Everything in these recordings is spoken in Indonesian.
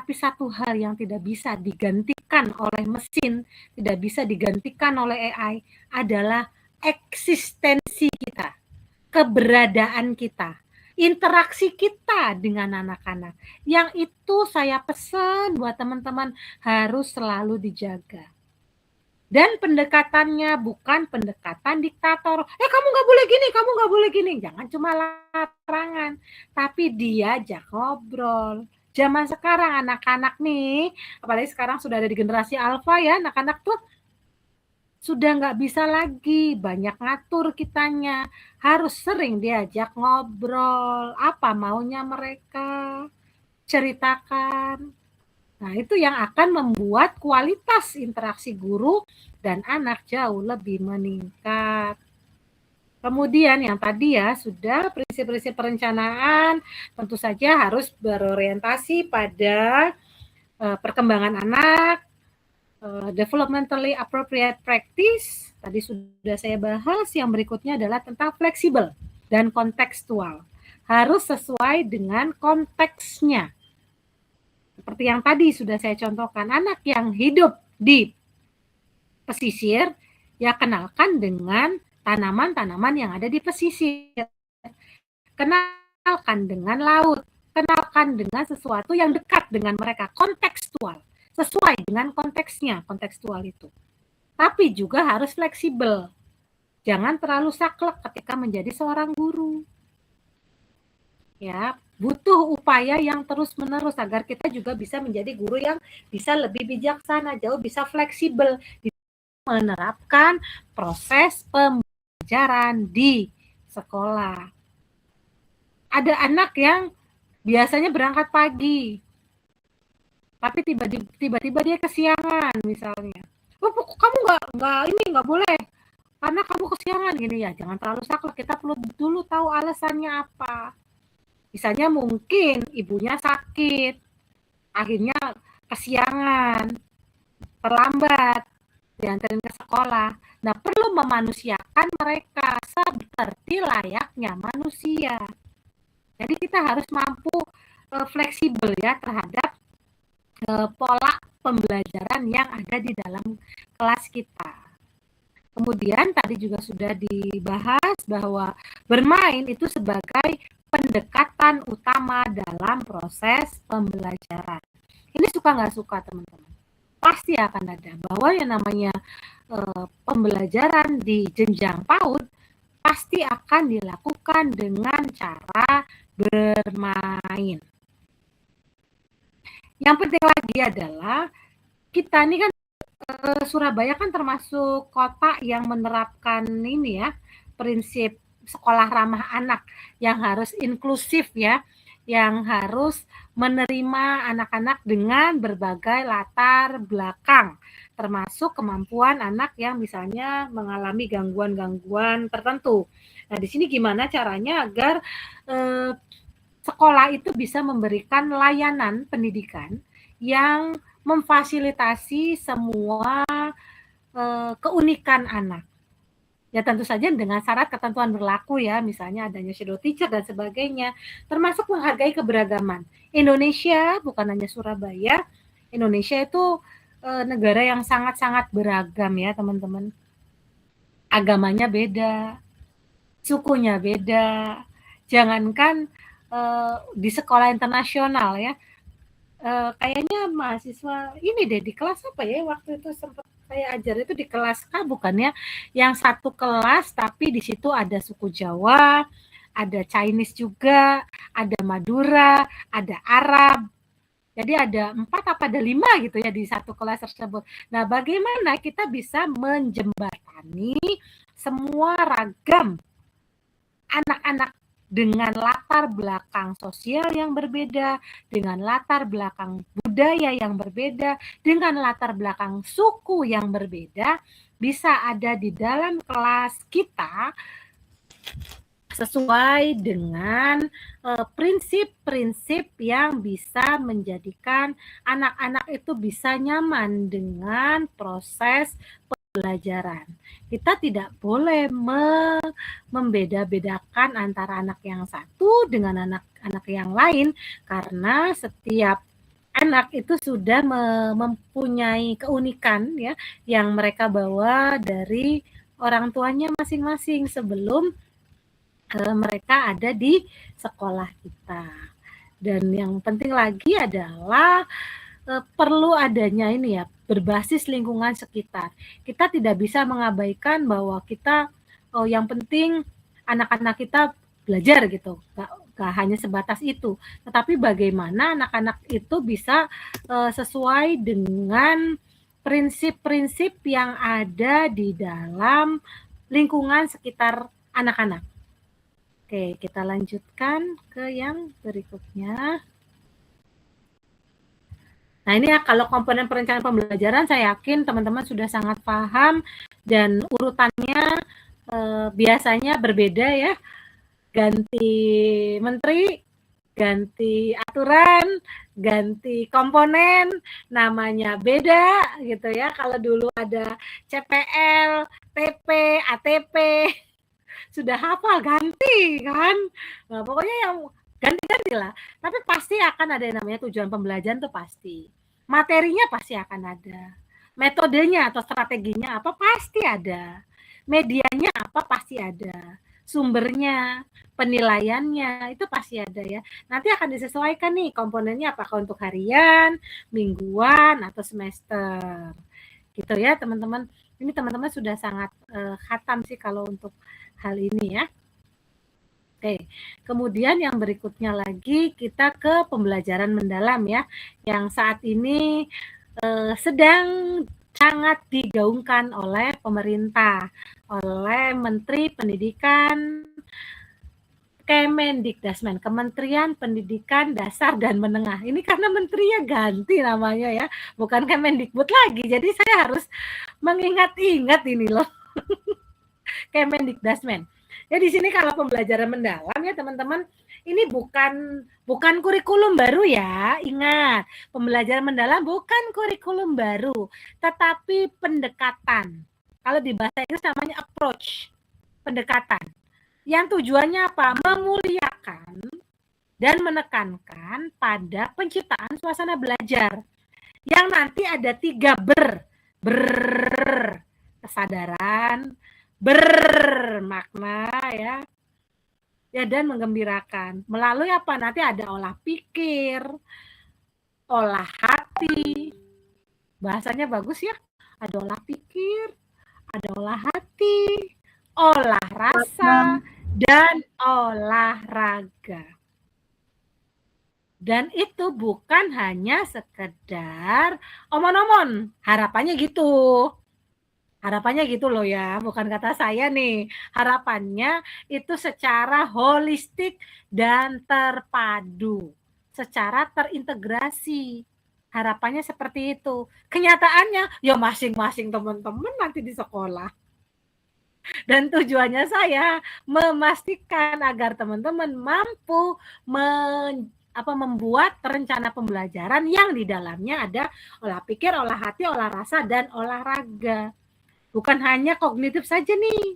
Tapi satu hal yang tidak bisa digantikan oleh mesin, tidak bisa digantikan oleh AI adalah eksistensi kita, keberadaan kita, interaksi kita dengan anak-anak. Yang itu saya pesan buat teman-teman harus selalu dijaga. Dan pendekatannya bukan pendekatan diktator. Kamu nggak boleh gini, kamu nggak boleh gini. Jangan cuma larangan, tapi diajak ngobrol. Zaman sekarang anak-anak nih, apalagi sekarang sudah ada di generasi alfa ya, anak-anak tuh sudah nggak bisa lagi banyak ngatur kitanya. Harus sering diajak ngobrol. Apa maunya mereka? Ceritakan. Nah, itu yang akan membuat kualitas interaksi guru dan anak jauh lebih meningkat. Kemudian yang tadi ya, sudah prinsip-prinsip perencanaan tentu saja harus berorientasi pada perkembangan anak, developmentally appropriate practice. Tadi sudah saya bahas, yang berikutnya adalah tentang fleksibel dan kontekstual. Harus sesuai dengan konteksnya. Seperti yang tadi sudah saya contohkan, anak yang hidup di pesisir, ya kenalkan dengan tanaman-tanaman yang ada di pesisir. Kenalkan dengan laut, kenalkan dengan sesuatu yang dekat dengan mereka, kontekstual, sesuai dengan konteksnya, kontekstual itu. Tapi juga harus fleksibel. Jangan terlalu saklek ketika menjadi seorang guru. Ya, butuh upaya yang terus-menerus agar kita juga bisa menjadi guru yang bisa lebih bijaksana, jauh bisa fleksibel menerapkan proses pembelajaran di sekolah. Ada anak yang biasanya berangkat pagi, tapi tiba-tiba dia kesiangan misalnya. Kamu nggak boleh, karena kamu kesiangan gini ya. Jangan terlalu saklek, kita perlu dulu tahu alasannya apa. Misalnya mungkin ibunya sakit, akhirnya kesiangan, terlambat, diantarin ke sekolah. Nah, perlu memanusiakan mereka seperti layaknya manusia. Jadi kita harus mampu fleksibel ya terhadap pola pembelajaran yang ada di dalam kelas kita. Kemudian tadi juga sudah dibahas bahwa bermain itu sebagai pendekatan utama dalam proses pembelajaran. Ini suka nggak suka teman-teman? Pasti akan ada bahwa yang namanya pembelajaran di jenjang PAUD pasti akan dilakukan dengan cara bermain. Yang penting lagi adalah kita ini kan Surabaya kan termasuk kota yang menerapkan ini ya, prinsip sekolah ramah anak yang harus inklusif ya, yang harus menerima anak-anak dengan berbagai latar belakang, termasuk kemampuan anak yang misalnya mengalami gangguan-gangguan tertentu. Nah, di sini gimana caranya agar sekolah itu bisa memberikan layanan pendidikan yang memfasilitasi semua keunikan anak. Ya tentu saja dengan syarat ketentuan berlaku ya, misalnya adanya shadow teacher dan sebagainya, termasuk menghargai keberagaman. Indonesia bukan hanya Surabaya, Indonesia itu negara yang sangat-sangat beragam ya teman-teman. Agamanya beda, sukunya beda, jangankan di sekolah internasional ya, kayaknya mahasiswa ini deh di kelas apa ya waktu itu sempat saya ajar itu di kelas K bukan ya, yang satu kelas tapi di situ ada suku Jawa, ada Chinese juga, ada Madura, ada Arab. Jadi ada 4 apa ada 5 gitu ya di satu kelas tersebut. Nah, bagaimana kita bisa menjembatani semua ragam anak-anak dengan latar belakang sosial yang berbeda, dengan latar belakang budaya yang berbeda, dengan latar belakang suku yang berbeda, bisa ada di dalam kelas kita sesuai dengan prinsip-prinsip yang bisa menjadikan anak-anak itu bisa nyaman dengan proses pembelajaran. Kita tidak boleh membeda-bedakan antara anak yang satu dengan anak-anak yang lain, karena setiap anak itu sudah mempunyai keunikan ya yang mereka bawa dari orang tuanya masing-masing sebelum mereka ada di sekolah kita. Dan yang penting lagi adalah perlu adanya ini ya, berbasis lingkungan sekitar. Kita tidak bisa mengabaikan bahwa kita yang penting anak-anak kita belajar gitu. Gak hanya sebatas itu, tetapi bagaimana anak-anak itu bisa sesuai dengan prinsip-prinsip yang ada di dalam lingkungan sekitar anak-anak. Oke, kita lanjutkan ke yang berikutnya. Nah, ini ya kalau komponen perencanaan pembelajaran saya yakin teman-teman sudah sangat paham dan urutannya biasanya berbeda ya. Ganti menteri, ganti aturan, ganti komponen, namanya beda gitu ya. Kalau dulu ada CPL, TP, ATP, sudah hafal ganti kan. Nah, pokoknya yang ganti-ganti lah. Tapi pasti akan ada yang namanya tujuan pembelajaran tuh pasti. Materinya pasti akan ada. Metodenya atau strateginya apa pasti ada. Medianya apa pasti ada. Sumbernya, penilaiannya itu pasti ada ya. Nanti akan disesuaikan nih komponennya apakah untuk harian, mingguan atau semester. Gitu ya, teman-teman. Ini teman-teman sudah sangat khatam sih kalau untuk hal ini ya. Oke, kemudian yang berikutnya lagi kita ke pembelajaran mendalam ya, yang saat ini sedang sangat digaungkan oleh pemerintah, oleh Menteri Pendidikan Kemendikdasmen, Kementerian Pendidikan Dasar dan Menengah. Ini karena menterinya ganti namanya ya, bukan Kemendikbud lagi. Jadi saya harus mengingat-ingat ini loh. Kemendikdasmen. Ya di sini kalau pembelajaran mendalam ya teman-teman, ini bukan kurikulum baru ya. Ingat, pembelajaran mendalam bukan kurikulum baru, tetapi pendekatan. Kalau di bahasa Inggris namanya approach, pendekatan. Yang tujuannya apa? Memuliakan dan menekankan pada penciptaan suasana belajar. Yang nanti ada 3 kesadaran, bermakna ya dan menggembirakan. Melalui apa? Nanti ada olah pikir, olah hati. Bahasanya bagus ya. Ada olah pikir, ada olah hati, olah rasa, dan olahraga. Dan itu bukan hanya sekedar omon-omon. Harapannya gitu. Harapannya gitu loh ya, bukan kata saya nih. Harapannya itu secara holistik dan terpadu, secara terintegrasi. Harapannya seperti itu. Kenyataannya ya masing-masing teman-teman nanti di sekolah. Dan tujuannya saya memastikan agar teman-teman mampu membuat rencana pembelajaran yang di dalamnya ada olah pikir, olah hati, olah rasa, dan olahraga. Bukan hanya kognitif saja nih,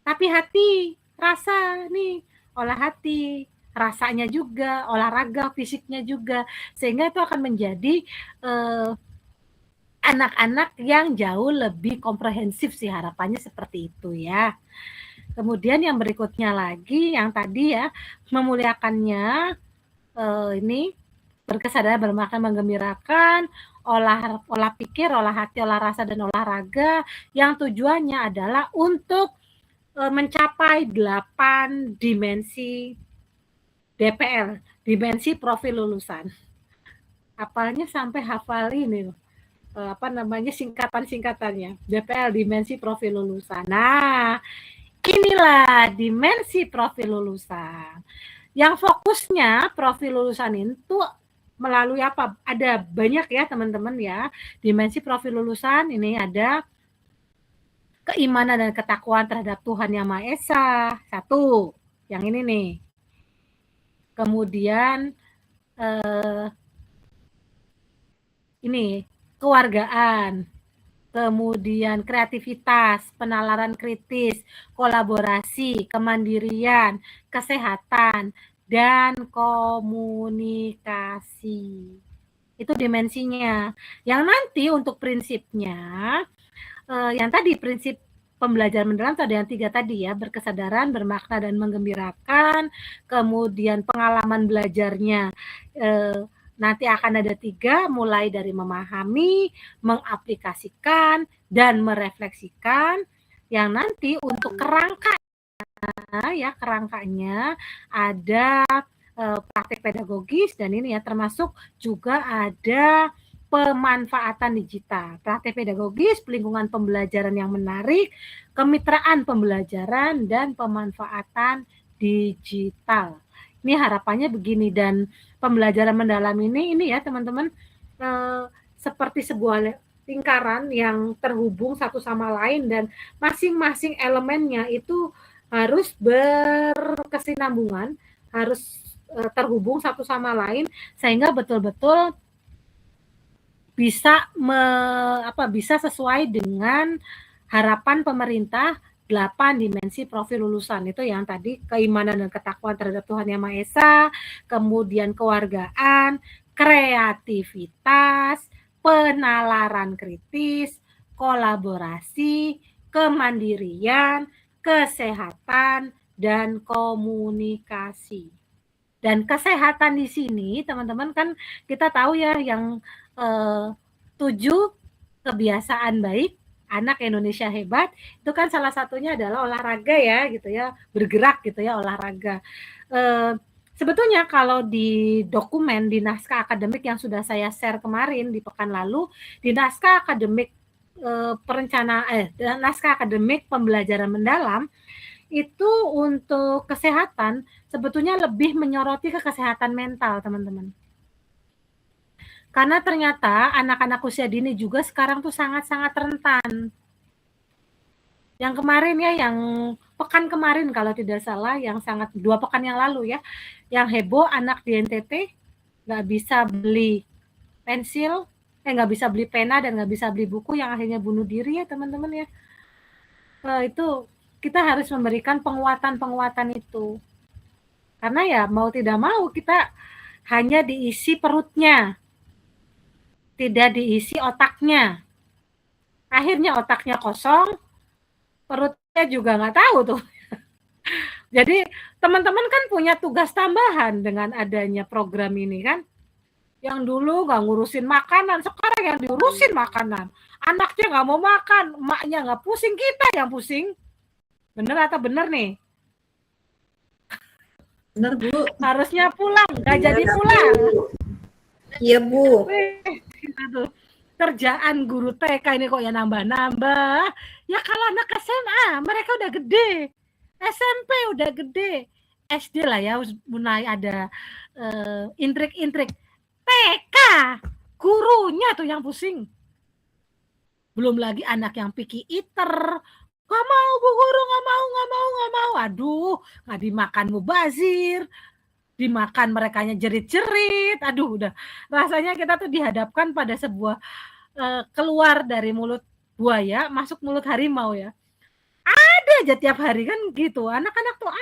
tapi hati, rasa nih, olah hati, rasanya juga, olahraga, fisiknya juga, sehingga itu akan menjadi anak-anak yang jauh lebih komprehensif sih harapannya seperti itu ya. Kemudian yang berikutnya lagi, yang tadi ya, memuliakannya ini berkesadaran, bermakna, menggembirakan, olah pikir, olah hati, olah rasa, dan olahraga yang tujuannya adalah untuk mencapai 8 dimensi DPL, dimensi profil lulusan. Hafalnya sampai hafal ini singkatan-singkatannya. DPL, dimensi profil lulusan. Nah, inilah dimensi profil lulusan. Yang fokusnya profil lulusan itu melalui apa? Ada banyak ya teman-teman ya. Dimensi profil lulusan ini ada keimanan dan ketakwaan terhadap Tuhan Yang Maha Esa. Satu, yang ini nih. Kemudian ini kewargaan. Kemudian kreativitas, penalaran kritis, kolaborasi, kemandirian, kesehatan, dan komunikasi. Itu dimensinya. Yang nanti untuk prinsipnya, yang tadi prinsip pembelajaran mendalam ada yang 3 tadi ya, berkesadaran, bermakna, dan menggembirakan. Kemudian pengalaman belajarnya nanti akan ada 3, mulai dari memahami, mengaplikasikan, dan merefleksikan. Yang nanti untuk kerangkanya ada praktik pedagogis, dan ini ya termasuk juga ada pemanfaatan digital, praktik pedagogis, lingkungan pembelajaran yang menarik, kemitraan pembelajaran, dan pemanfaatan digital. Ini harapannya begini, dan pembelajaran mendalam ini ya teman-teman, seperti sebuah lingkaran yang terhubung satu sama lain, dan masing-masing elemennya itu harus berkesinambungan, harus terhubung satu sama lain, sehingga betul-betul bisa bisa sesuai dengan harapan pemerintah 8 dimensi profil lulusan. Itu yang tadi keimanan dan ketakwaan terhadap Tuhan Yang Maha Esa, kemudian kewargaan, kreativitas, penalaran kritis, kolaborasi, kemandirian, kesehatan, dan komunikasi. Dan kesehatan di sini, teman-teman, kan kita tahu ya yang 7 kebiasaan baik anak Indonesia hebat, itu kan salah satunya adalah olahraga ya, gitu ya, bergerak gitu ya, olahraga. Sebetulnya kalau di dokumen, di naskah akademik yang sudah saya share kemarin di pekan lalu, di naskah akademik naskah akademik pembelajaran mendalam, itu untuk kesehatan sebetulnya lebih menyoroti ke kesehatan mental, teman-teman. Karena ternyata anak-anak usia dini juga sekarang tuh sangat-sangat rentan. Yang kemarin ya, yang pekan kemarin kalau tidak salah, yang 2 pekan yang lalu ya, yang heboh anak di NTT nggak bisa beli pensil, nggak bisa beli pena dan nggak bisa beli buku, yang akhirnya bunuh diri ya teman-teman ya. Itu kita harus memberikan penguatan-penguatan itu. Karena ya mau tidak mau kita hanya diisi perutnya, tidak diisi otaknya. Akhirnya otaknya kosong, perutnya juga nggak tahu tuh. Jadi teman-teman kan punya tugas tambahan dengan adanya program ini kan. Yang dulu nggak ngurusin makanan, sekarang yang diurusin makanan. Anaknya nggak mau makan, emaknya nggak pusing, kita yang pusing. Bener atau bener nih? Bener, Bu. Harusnya pulang, nggak jadi pulang. Iya, Bu. Kerjaan guru TK ini kok ya nambah-nambah. Ya kalau anak SMA, mereka udah gede. SMP udah gede. SD lah ya, mulai ada intrik-intrik. TK, gurunya tuh yang pusing. Belum lagi anak yang picky eater. Gak mau Bu Guru, gak mau. Aduh, gak dimakan mubazir. Dimakan merekanya jerit-jerit. Aduh, udah rasanya kita tuh dihadapkan pada sebuah keluar dari mulut buaya masuk mulut harimau ya. Ada aja tiap hari kan gitu. Anak-anak tuh